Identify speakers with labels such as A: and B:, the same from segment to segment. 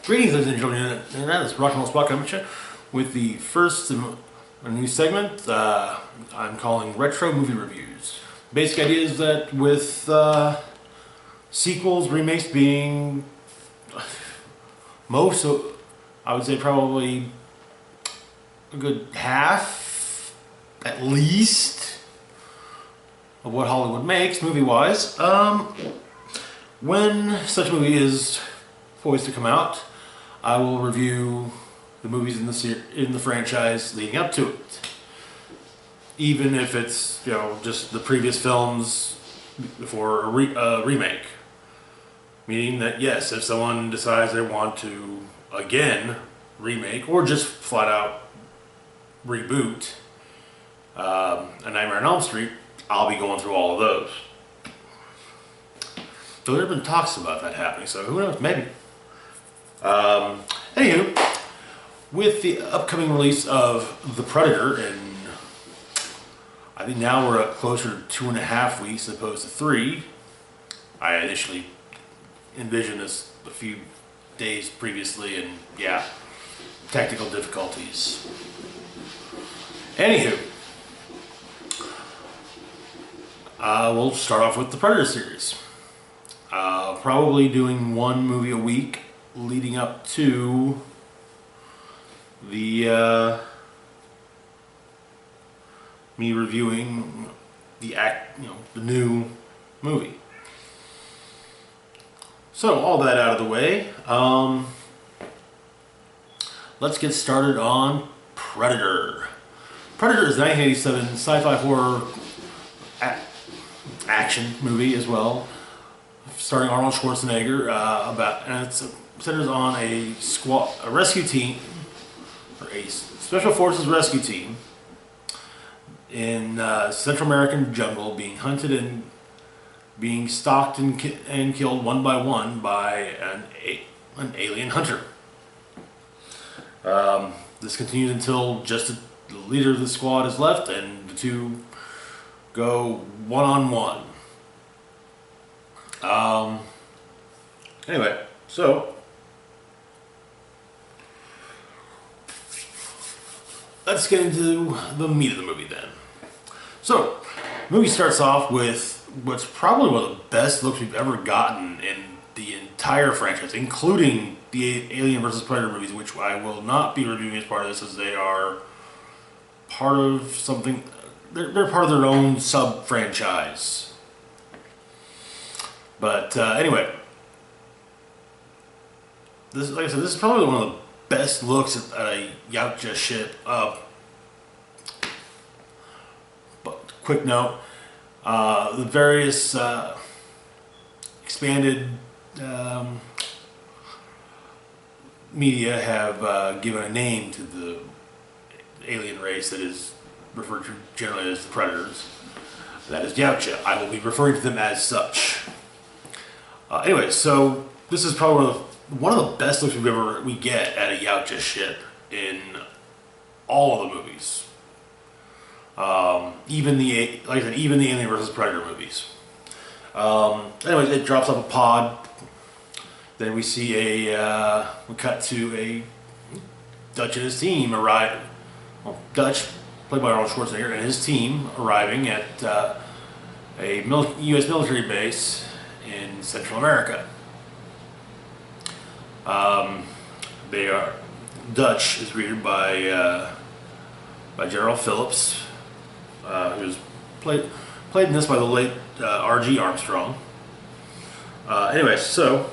A: Greetings, ladies and gentlemen, and that is Rock and Roll Spot Commentary with the first a new segment I'm calling Retro Movie Reviews. Basic idea is that with sequels, remakes being most, I would say probably a good half, at least, of what Hollywood makes movie-wise. When such a movie is poised to come out, I will review the movies in the franchise leading up to it, even if it's just the previous films before a remake. Meaning that yes, if someone decides they want to again remake or just flat out reboot A Nightmare on Elm Street, I'll be going through all of those. So there have been talks about that happening, so who knows, maybe. Anywho, with the upcoming release of The Predator, and I think now we're at closer to 2.5 weeks as opposed to 3. I initially envisioned this a few days previously, and yeah, technical difficulties. Anywho, we'll start off with the Predator series. Probably doing one movie a week leading up to the me reviewing the new movie. So all that out of the way, let's get started on Predator. Predator is a 1987 sci-fi horror action movie as well, starring Arnold Schwarzenegger. And it centers on a rescue team, or a special forces rescue team in Central American jungle, being hunted and being stalked and killed one by one by an alien hunter. This continues until just the leader of the squad is left, and the two go one-on-one. Anyway, so let's get into the meat of the movie then. So, the movie starts off with what's probably one of the best looks we've ever gotten in the entire franchise, including the Alien vs. Predator movies, which I will not be reviewing as part of this, as they are part of something. They're part of their own sub-franchise. But anyway, this, like I said, this is probably one of the best looks at a Yautja ship. But quick note: the various expanded media have given a name to the alien race that is referred to generally as the Predators. That is Yautja. I will be referring to them as such. Anyway, so this is probably one of the best looks we get at a Yautja ship in all of the movies. Even the Alien vs. Predator movies. Anyways, it drops off a pod. Then we see we cut to a Dutch and his team arrive. Well, Dutch, played by Arnold Schwarzenegger, and his team arriving at a U.S. military base in Central America. Dutch is greeted by General Phillips, who was played in this by the late R.G. Armstrong. Anyway, so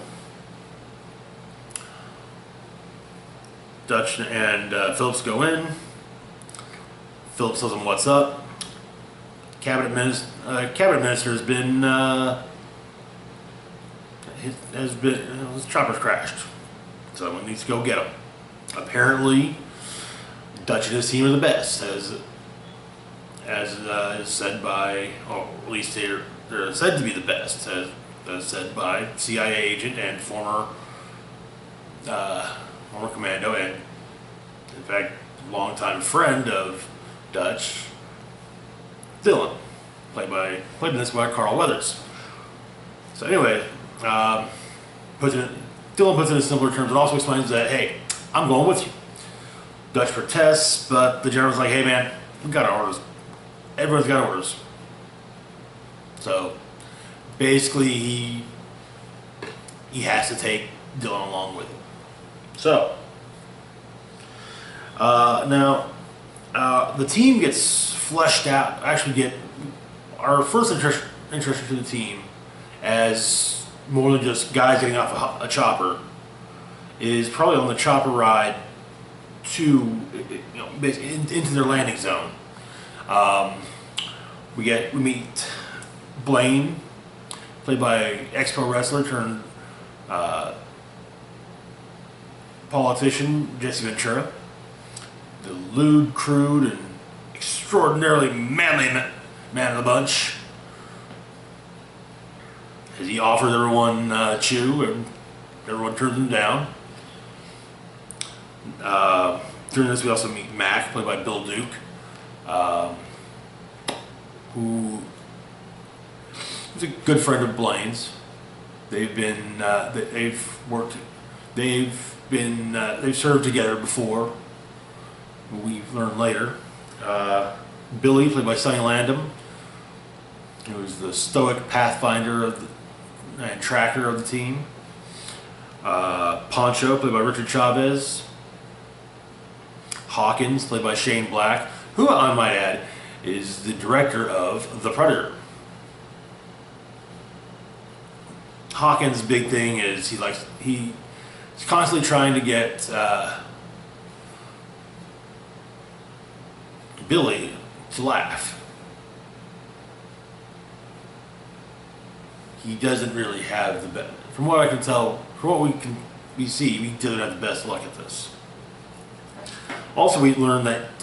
A: Dutch and Phillips go in. Phillips tells him what's up. Cabinet minister has been his chopper's crashed. Someone needs to go get him. Apparently, Dutch and his team are the best, as is said by, or at least they're said to be the best, as said by CIA agent and former commando, and in fact, longtime friend of Dutch, Dylan, played in this by Carl Weathers. So anyway, Dylan Dylan puts it in simpler terms. It also explains that, hey, I'm going with you. Dutch protests, but the general's like, hey man, we got our orders. Everyone's got orders. So basically, he has to take Dylan along with him. So now the team gets fleshed out. Actually, get our first introduction to the team as more than just guys getting off a chopper is probably on the chopper ride to into their landing zone. We meet Blaine, played by ex-pro wrestler turned politician Jesse Ventura, the lewd, crude, and extraordinarily manly man of the bunch, as he offers everyone chew, and everyone turns him down. During this, we also meet Mac, played by Bill Duke, who is a good friend of Blaine's. They've served together before. We learn later. Billy, played by Sonny Landham, who is the stoic pathfinder and tracker of the team. Poncho, played by Richard Chavez. Hawkins, played by Shane Black, who I might add is the director of The Predator. Hawkins' big thing is he's constantly trying to get Billy to laugh. He doesn't really have the best, from what I can tell, from what we see, he doesn't have the best luck at this. Also, we learned that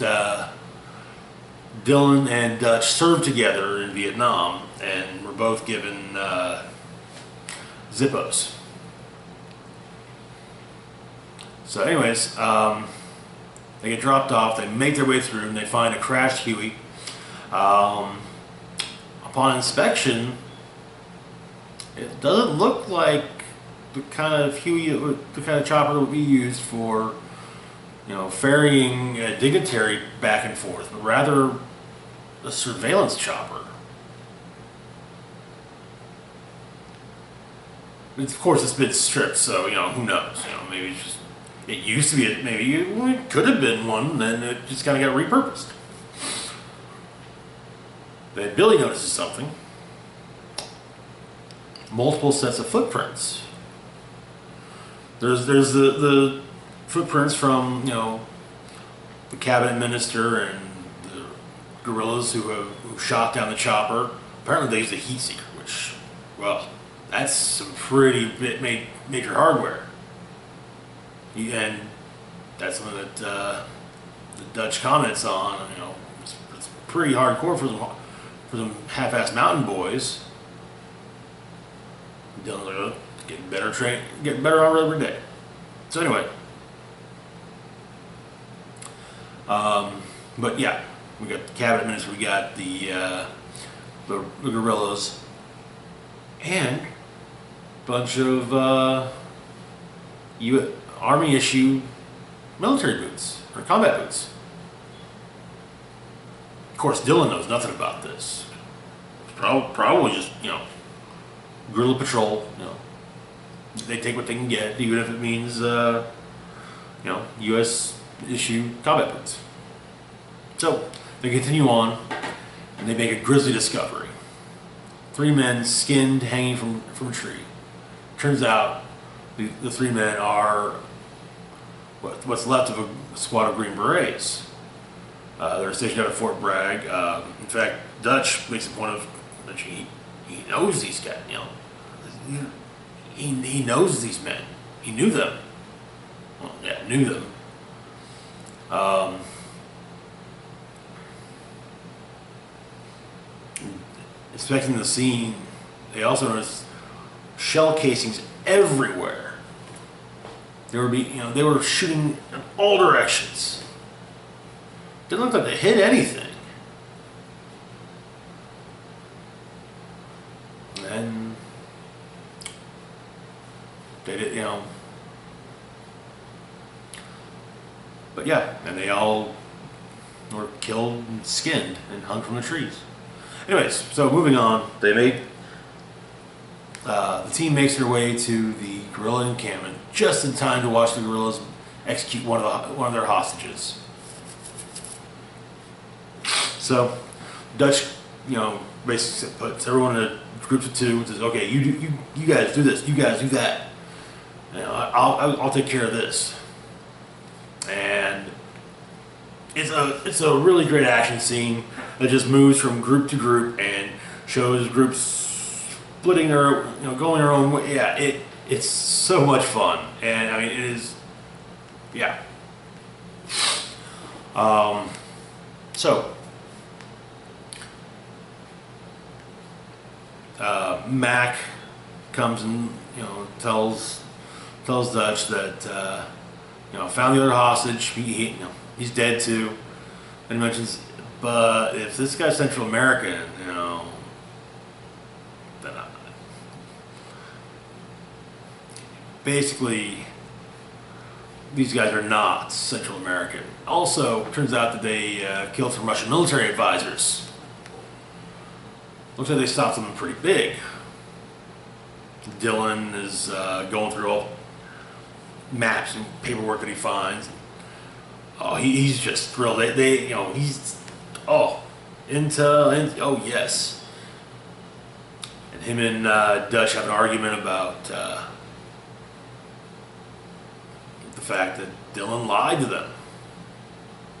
A: Dylan and Dutch served together in Vietnam and were both given Zippos. So anyways, they get dropped off, they make their way through, and they find a crashed Huey. Upon inspection, it doesn't look like the kind of Huey, the kind of chopper that would be used for, ferrying a dignitary back and forth, but rather a surveillance chopper. Of course, it's been stripped, so who knows? Maybe it's just, it used to be, maybe it could have been one, then it just kind of got repurposed. But Billy notices something: multiple sets of footprints. There's the footprints from the cabinet minister and the guerrillas who shot down the chopper. Apparently they used a heat seeker, which, well, that's some pretty major hardware. And that's something that the Dutch comments on. It's pretty hardcore for them half-assed mountain boys. Getting better trained, getting better armored every day. So anyway, but yeah, we got the cabinet minister, we got the guerrillas, and a bunch of Army issue military boots or combat boots. Of course, Dylan knows nothing about this. Probably just guerrilla patrol. They take what they can get, even if it means U.S. issue combat boots. So they continue on, and they make a grisly discovery: 3 men skinned, hanging from a tree. Turns out the 3 men are what's left of a squad of Green Berets. They're stationed out of Fort Bragg. In fact, Dutch makes a point of mentioning he knows these guys. He knows these men. He knew them. Well, yeah, knew them. Inspecting the scene, they also noticed shell casings everywhere. They were shooting in all directions. Didn't look like they hit anything. And they did, But yeah, and they all were killed and skinned and hung from the trees. Anyways, so moving on, the team makes their way to the guerrilla encampment just in time to watch the guerrillas execute one of their hostages. So, Dutch, basically puts everyone in groups of two and says, "Okay, you guys do this, you guys do that. I'll take care of this." And it's a really great action scene that just moves from group to group and shows groups splitting their, going their own way. Yeah, it's so much fun, and I mean it is, yeah. So Mac comes and tells Dutch that found the other hostage. He's dead too, and he mentions, but if this guy's Central American, then basically these guys are not Central American. Also, turns out that they killed some Russian military advisors. Looks like they stopped something pretty big. Dylan is going through all maps and paperwork that he finds. Oh, he's just thrilled. He's intel. Oh yes. And him and Dutch have an argument about the fact that Dylan lied to them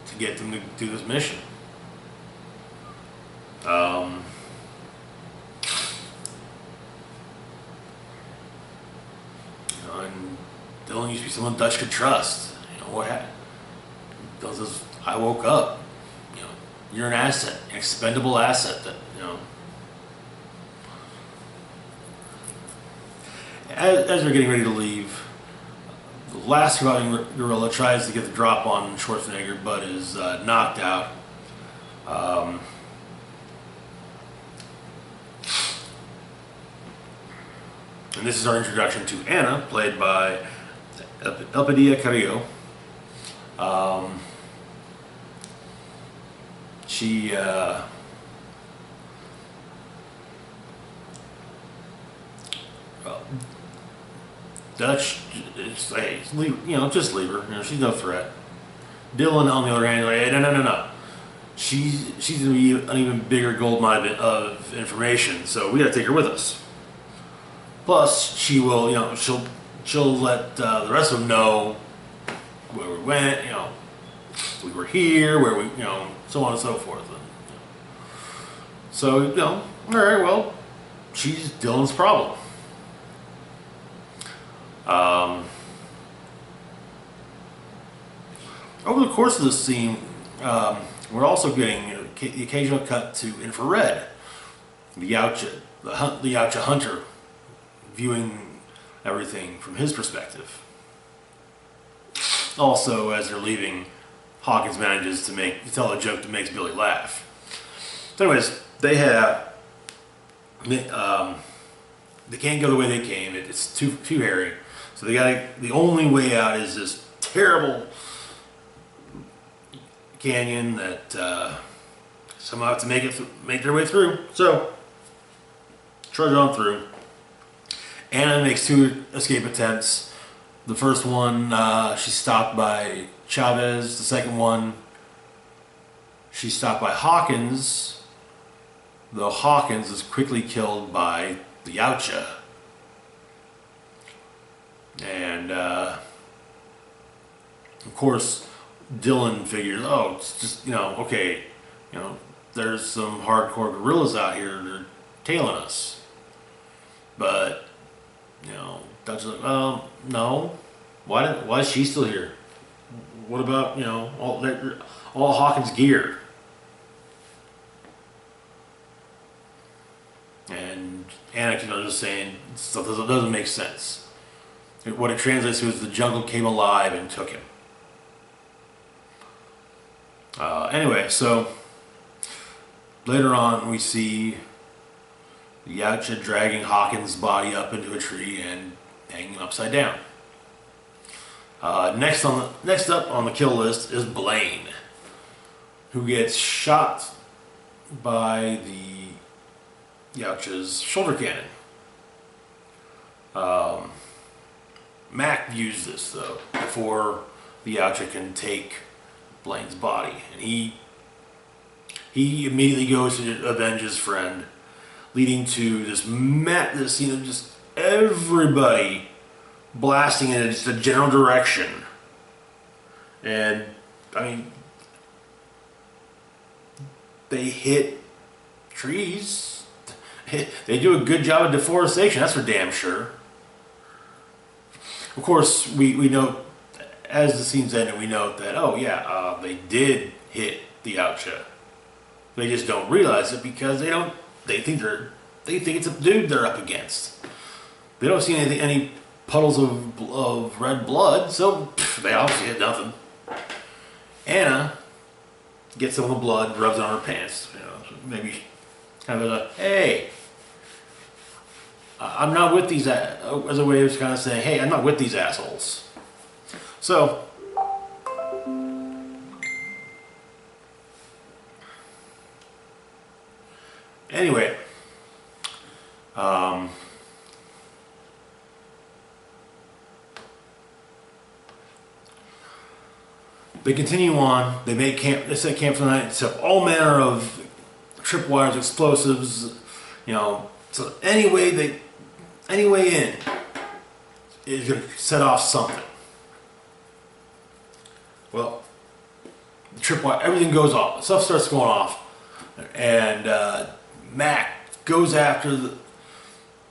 A: to get them to do this mission. And Dylan used to be someone Dutch could trust. What happened? Dylan says, "I woke up. You're an asset, an expendable asset. That As they're getting ready to leave, the last surviving guerrilla tries to get the drop on Schwarzenegger, but is knocked out. And this is our introduction to Anna, played by Elpidia Carrillo. She Dutch, hey, just leave her. She's no threat. Dylan, on the other hand, like, hey, no. She's gonna be an even bigger gold mine of information, so we gotta take her with us. Plus, she will, she'll let the rest of them know where we went, we were here, where we, so on and so forth. And, so, all right, well, she's Dylan's problem. Over the course of this scene, we're also getting the occasional cut to infrared. The Yautja hunter viewing everything from his perspective. Also, as they're leaving, Hawkins manages to tell a joke that makes Billy laugh. So anyways, they can't go the way they came. It's too hairy. So the only way out is this terrible canyon that somehow have to make their way through. So trudge on through. Anna makes 2 escape attempts. The first one, she's stopped by Chavez. The second one, she's stopped by Hawkins, though Hawkins is quickly killed by the Yautja. And of course, Dylan figures, oh, it's just, okay, there's some hardcore guerrillas out here, they're tailing us. But, Dutch's like, no, why is she still here? What about, all Hawkins' gear? And Anna, just saying, stuff doesn't make sense. What it translates to is the jungle came alive and took him. Anyway, so later on we see the Yautja dragging Hawkins' body up into a tree and hanging him upside down. Next up on the kill list is Blaine, who gets shot by the Yautja's shoulder cannon. Mac views this though before the Yautja can take Blaine's body, and he immediately goes to avenge his friend, leading to this scene of just everybody blasting in just a general direction. And I mean, they hit trees. They do a good job of deforestation, that's for damn sure. Of course, we note, as the scene's ended, we note that, oh yeah, they did hit the Yautja. They just don't realize it because they think it's a dude they're up against. They don't see any puddles of red blood, so they obviously hit nothing. Anna gets some of the blood, rubs it on her pants. Maybe kind of a, hey, I'm not with these, as a way of kind of saying, hey, I'm not with these assholes. So, anyway, they continue on. They make camp. They set camp for the night. Set all manner of tripwires, explosives. So any way in is going to set off something. Well, the tripwire, everything goes off. Stuff starts going off, and Mac goes after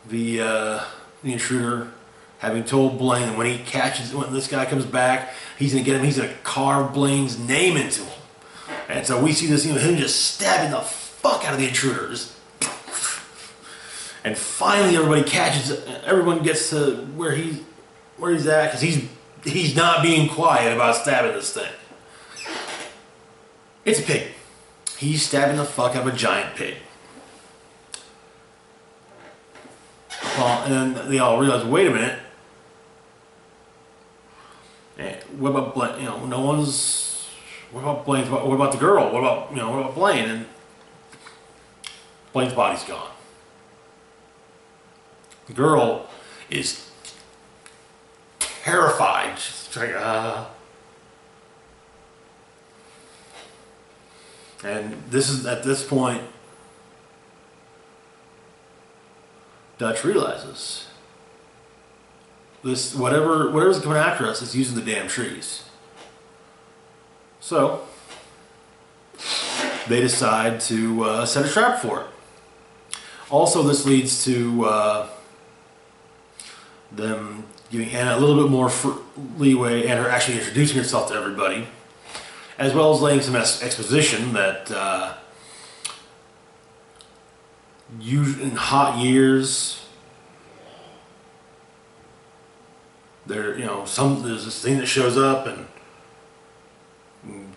A: the intruder, having told Blaine that when this guy comes back, he's gonna get him. He's gonna carve Blaine's name into him. And so we see this scene of him just stabbing the fuck out of the intruders. And finally, everyone gets to where he's at, because he's not being quiet about stabbing this thing. It's a pig. He's stabbing the fuck out of a giant pig. Well, and then they all realize, wait a minute. What about Blaine? No one's. What about Blaine? What about the girl? What about Blaine? And Blaine's body's gone. The girl is terrified. She's like, And this is at this point, Dutch realizes this whatever's coming after us is using the damn trees. So they decide to set a trap for it. Also, this leads to them giving Anna a little bit more leeway, and her actually introducing herself to everybody, as well as laying some exposition that in hot years, there's this thing that shows up and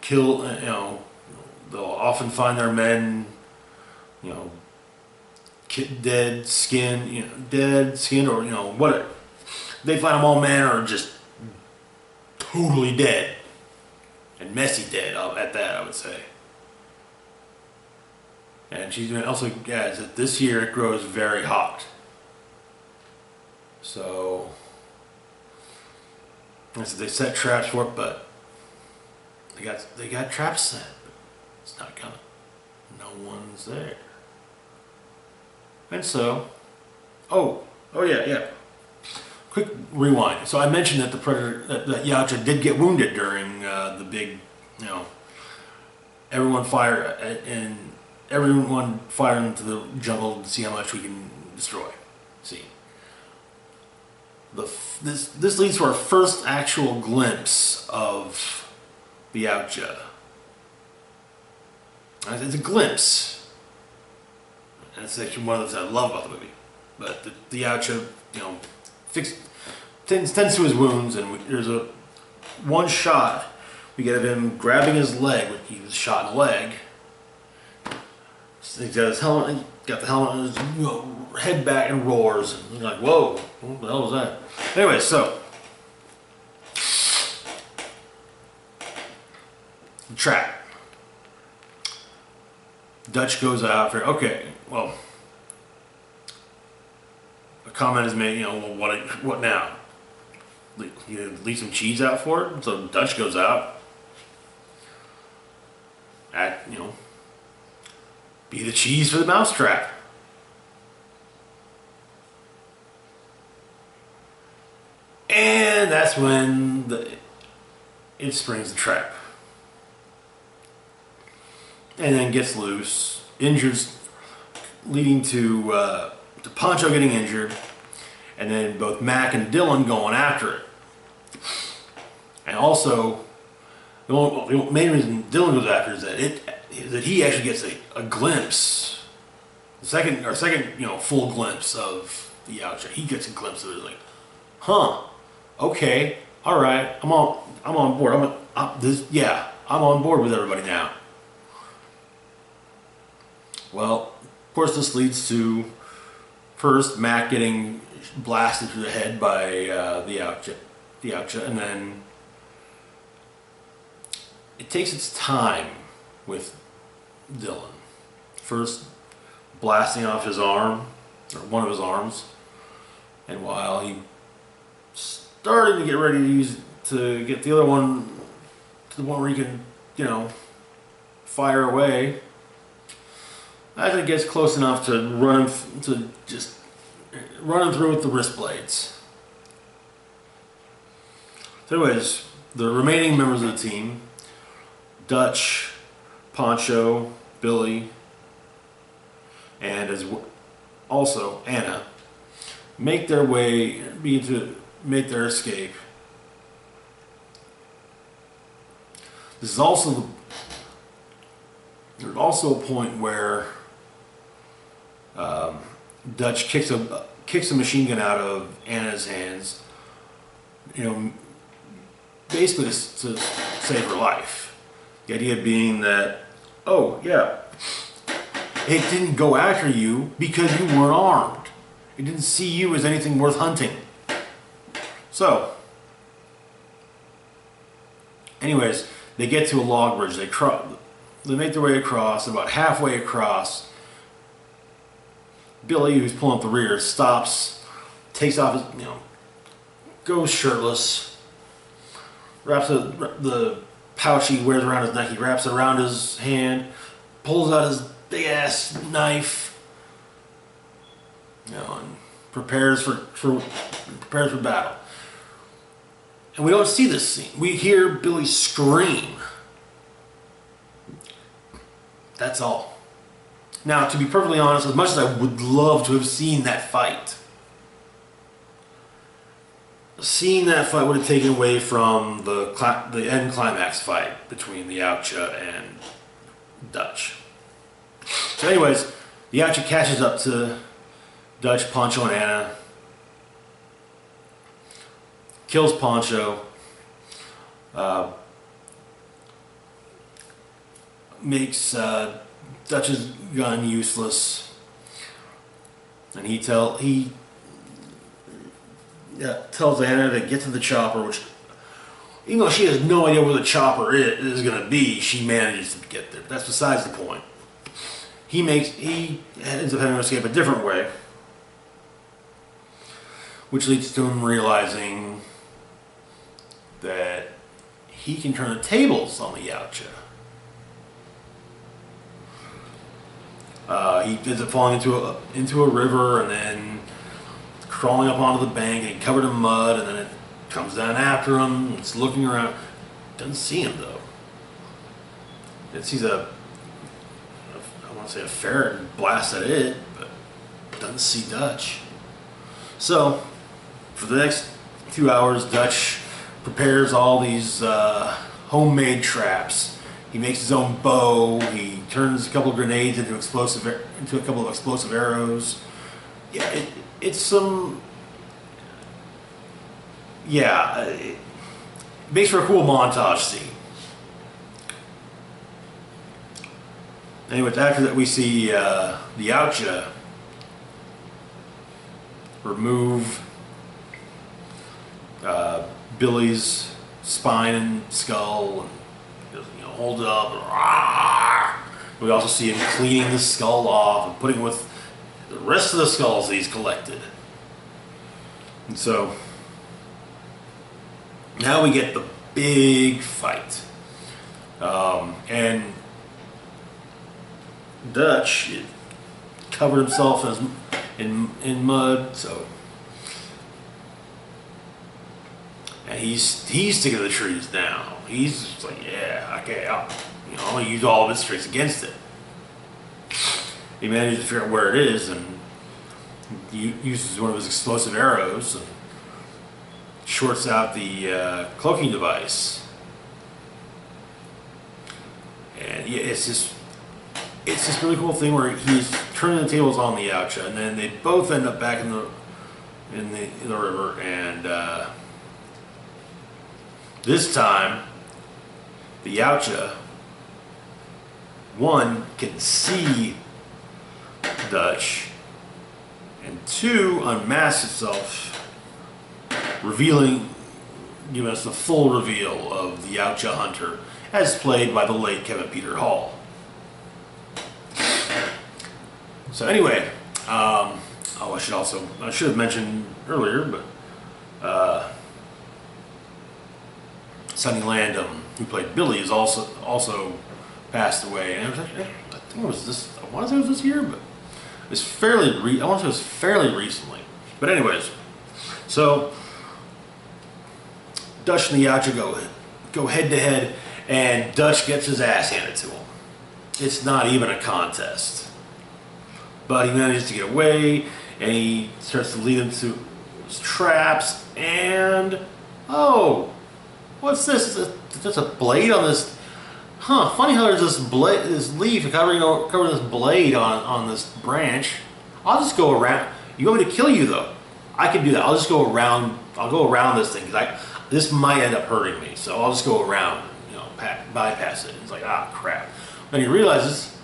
A: kill. They'll often find their men, dead skinned, or whatever. They find them all manner of just totally dead. And messy dead at that, I would say. And she also adds that this year it grows very hot. So, they set traps for it, but they got traps set. But it's not coming. No one's there. And so, oh yeah. Quick rewind. So I mentioned that the predator, that Yautja did get wounded during the big, everyone fire into the jungle to see how much we can destroy. See, this leads to our first actual glimpse of the Yautja. It's a glimpse, and it's actually one of those I love about the movie. But the Yautja, tends to his wounds, and there's one shot we get of him grabbing his leg, when he was shot in the leg. So he's got his helmet, got the helmet, and his head back and roars. And you're like, whoa, what the hell was that? Anyway, so the trap. Dutch goes out for, okay, well, a comment is made, well, what now? You leave some cheese out for it? So Dutch goes out, be the cheese for the mousetrap. And that's when it springs the trap. And then gets loose, injures, leading to Pancho getting injured, and then both Mac and Dylan going after it. And also, the main reason Dylan goes after it is that he actually gets a glimpse, second full glimpse of the Yautja. He gets a glimpse of it, like, huh, okay, all right, I'm on board. I'm on board with everybody now. Well, of course, this leads to first Mac getting blasted through the head by the Yautja, and then it takes its time with Dylan. First, blasting off his arm, or one of his arms, and while he started to get ready to get the other one to the one where he can, fire away. As it gets close enough to run him through with the wrist blades. So anyways, the remaining members of the team, Dutch, Pancho, Billy, and also Anna, make their escape. There's also a point where Dutch kicks a machine gun out of Anna's hands, basically to save her life. The idea being that, oh yeah, it didn't go after you because you weren't armed. It didn't see you as anything worth hunting. So, anyways, they get to a log bridge. They make their way across. About halfway across, Billy, who's pulling up the rear, stops, takes off his, goes shirtless, wraps the pouch he wears around his neck. He wraps it around his hand, pulls out his big ass knife, and prepares for battle. And we don't see this scene. We hear Billy scream. That's all. Now, to be perfectly honest, as much as I would love to have seen that fight, seeing that fight would have taken away from the end climax fight between the Yautja and Dutch. So anyways, the Yautja catches up to Dutch, Pancho, and Anna, kills Pancho, makes Dutch's gun useless, and he tells Anna to get to the chopper, which, even though she has no idea where the chopper is going to be, she manages to get there. But that's besides the point. He ends up having to escape a different way, which leads to him realizing that he can turn the tables on the Yautja. He ends up falling into a river and then crawling up onto the bank and covered in mud, and then it comes down after him. It's looking around. Doesn't see him though. It sees I want to say a ferret and blasts at it, but doesn't see Dutch. So for the next few hours, Dutch prepares all these homemade traps. He makes his own bow. He turns a couple of grenades into a couple of explosive arrows. Yeah, it's some. Yeah, it makes for a cool montage scene. Anyway, after that, we see the Yautja remove Billy's spine and skull, and hold it up. We also see him cleaning the skull off and putting it with the rest of the skulls that he's collected. And so now we get the big fight. And Dutch covered himself in mud, so. And he's sticking to the trees now. He's just like, yeah, okay, I'm gonna use all of his tricks against it. He manages to figure out where it is, and he uses one of his explosive arrows and shorts out the cloaking device. And yeah, it's this really cool thing where he's turning the tables on the Yautja, and then they both end up back in the river, and this time the Yautja, one, can see Dutch, and two, unmasks itself, giving us the full reveal of the Yautja Hunter, as played by the late Kevin Peter Hall. So anyway, I should have mentioned earlier, but Sonny Landham, who played Billy, is also passed away. And I think it was this. I want to say it was this year, but it's fairly. I want to say it was fairly recently. But anyways, so Dutch and the Yautja go head to head, and Dutch gets his ass handed to him. It's not even a contest. But he manages to get away, and he starts to lead him to his traps, and oh, what's this? There's a blade on this. Huh, funny how there's this leaf covering this blade on this branch. I'll just go around. You want me to kill you though? I can do that. I'll just go around. I'll go around this thing, because this might end up hurting me. So I'll just go around, bypass it. It's like, crap. Then he realizes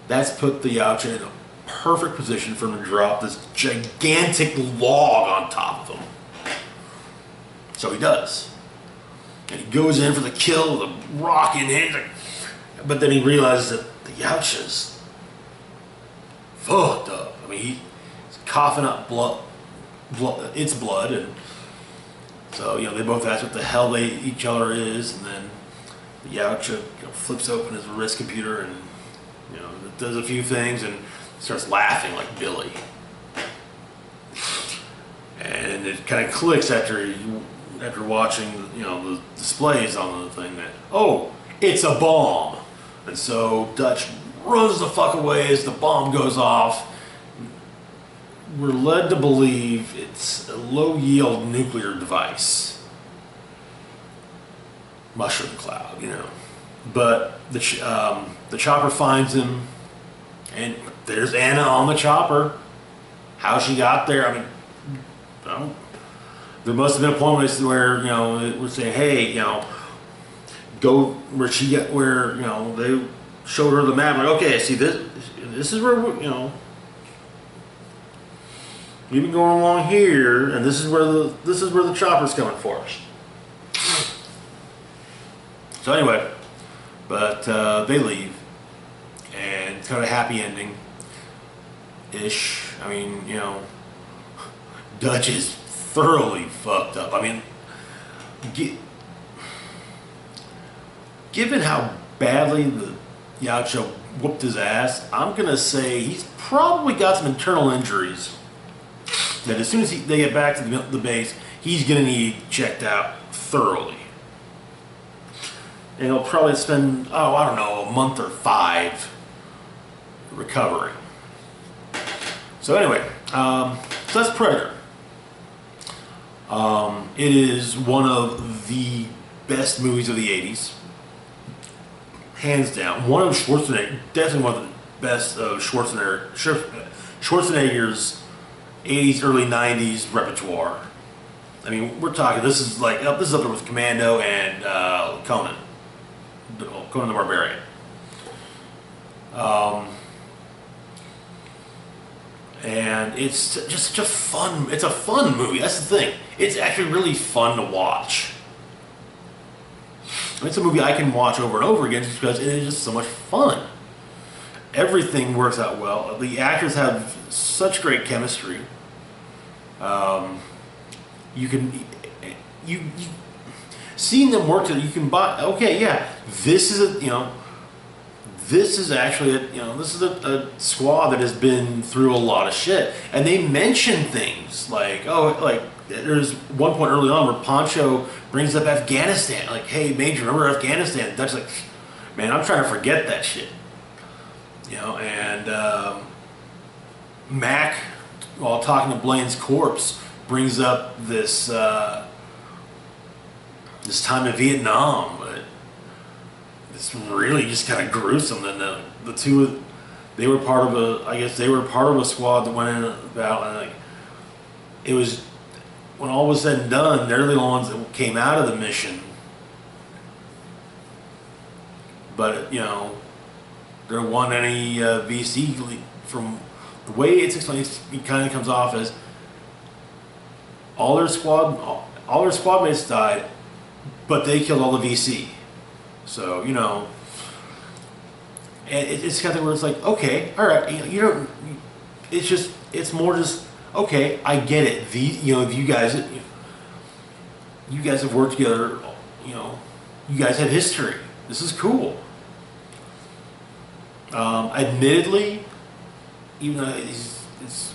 A: that's put the Yautja in a perfect position for him to drop this gigantic log on top of him. So he does. And he goes in for the kill with a rock in hand. But then he realizes that the Yautja's fucked up. I mean, he's coughing up blood, it's blood, and so they both ask what the hell each other is, and then the Yautja flips open his wrist computer and does a few things and starts laughing like Billy. And it kind of clicks after watching the displays on the thing that, oh, it's a bomb. And so Dutch runs the fuck away as the bomb goes off. We're led to believe it's a low-yield nuclear device. Mushroom cloud, But the chopper finds him, and there's Anna on the chopper. How she got there, I mean, there must have been a point where we're saying, hey, go where she got, where they showed her the map. Like, okay, see this is where we've been going along here, and this is where the chopper's coming for us. So anyway, but they leave, and it's kind of a happy ending ish. I mean, Dutch is thoroughly fucked up. I mean, given how badly the Yautja whooped his ass, I'm gonna say he's probably got some internal injuries that as soon as they get back to the base, he's gonna need checked out thoroughly. And he'll probably spend, I don't know, a month or 5 recovering. So anyway, so that's Predator. It is one of the best movies of the 80s. Hands down. One of Schwarzenegger, definitely one of the best of Schwarzenegger's 80s, early 90s repertoire. I mean, we're talking, this is up there with Commando and Conan the Barbarian. And it's just such a fun movie. That's the thing. It's actually really fun to watch. It's a movie I can watch over and over again just because it is just so much fun. Everything works out well. The actors have such great chemistry. You can you seeing them work together. You can buy. Okay, yeah, this is a this is actually this is a squad that has been through a lot of shit, and they mention things like there's one point early on where Pancho brings up Afghanistan, like, hey Major, remember Afghanistan? And Dutch's like, man, I'm trying to forget that shit, and Mac, while talking to Blaine's corpse, brings up this this time in Vietnam, but it's really just kind of gruesome. And the two, they were part of a squad that went in about, and like, it was, when all was said and done, they're the ones that came out of the mission. But there wasn't any VC from the way it's explained. It kind of comes off as all their squad mates died, but they killed all the VC. So and it's kind of where it's like, okay, all right, it's more just, okay, I get it. You guys have worked together. You guys have history. This is cool. Admittedly, even though it's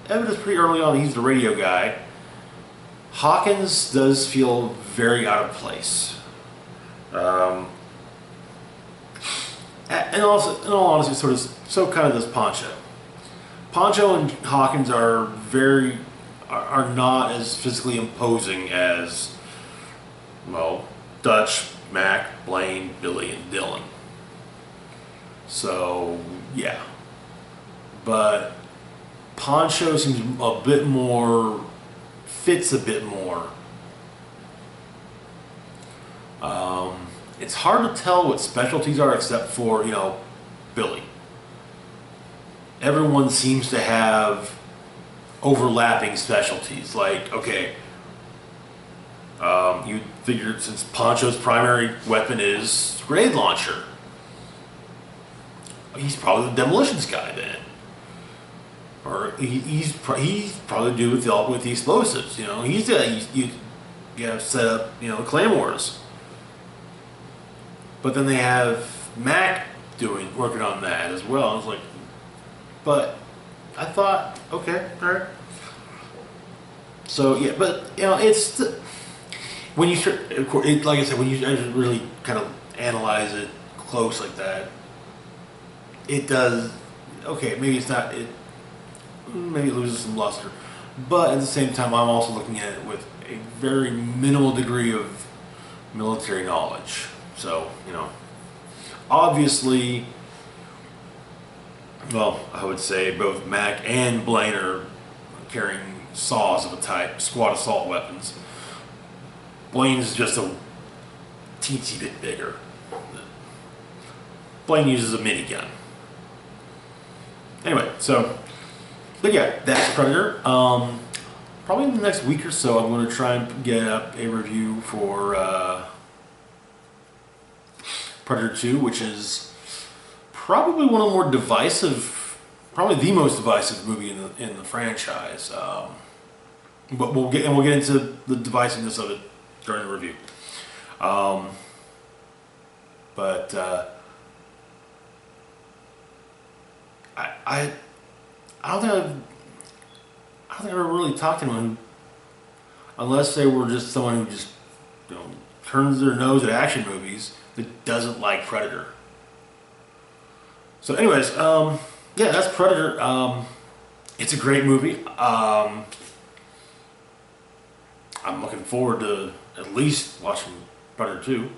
A: evidence pretty early on, he's the radio guy. Hawkins does feel very out of place. And also, in all honesty, so kind of does Pancho. Pancho and Hawkins are not as physically imposing as, well, Dutch, Mac, Blaine, Billy, and Dylan. So yeah, but Pancho seems fits a bit more. It's hard to tell what specialties are except for, Billy. Everyone seems to have overlapping specialties. Like, okay, you figured since Pancho's primary weapon is grenade launcher, he's probably the demolitions guy then. Or he's probably do with the explosives. He's you set up claymores. But then they have Mac working on that as well. I was like, but I thought, okay, all right. So yeah, but it's when you like I said, when you really kind of analyze it close like that, it does. Okay, maybe it's not it. Maybe it loses some luster, but at the same time, I'm also looking at it with a very minimal degree of military knowledge. So, obviously, well, I would say both Mac and Blaine are carrying saws of a type, squad assault weapons. Blaine's just a teensy bit bigger. Blaine uses a minigun. Anyway, but yeah, that's Predator. Probably in the next week or so, I'm going to try and get up a review for Predator 2, which is probably one of the more divisive, probably the most divisive movie in the franchise. But we'll get into the divisiveness of it during the review. But I don't think I've ever really talked to anyone unless they were just someone who just turns their nose at action movies that doesn't like Predator. So anyways, yeah, that's Predator. It's a great movie. I'm looking forward to at least watching Predator 2.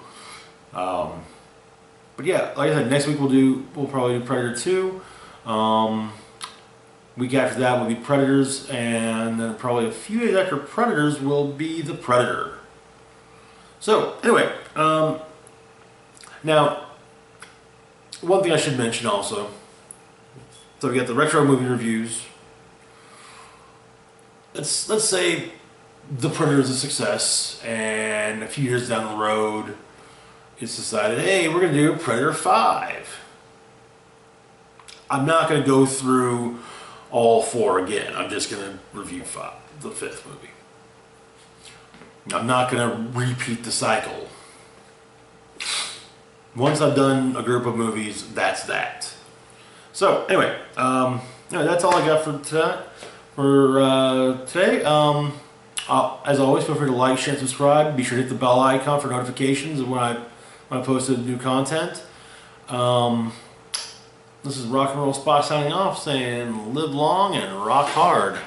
A: But yeah, like I said, next week we'll probably do Predator 2. Week after that will be Predators, and then probably a few days after Predators will be The Predator. So anyway, now one thing I should mention also. So we got the retro movie reviews. Let's say The Predator is a success, and a few years down the road, it's decided, hey, we're going to do Predator 5. I'm not going to go through all 4 again. I'm just going to review 5, the 5th movie. I'm not going to repeat the cycle. Once I've done a group of movies, that's that. So anyway, that's all I got for today. As always, feel free to like, share, and subscribe. Be sure to hit the bell icon for notifications of when I post new content. This is Rock and Roll Spock signing off, saying live long and rock hard.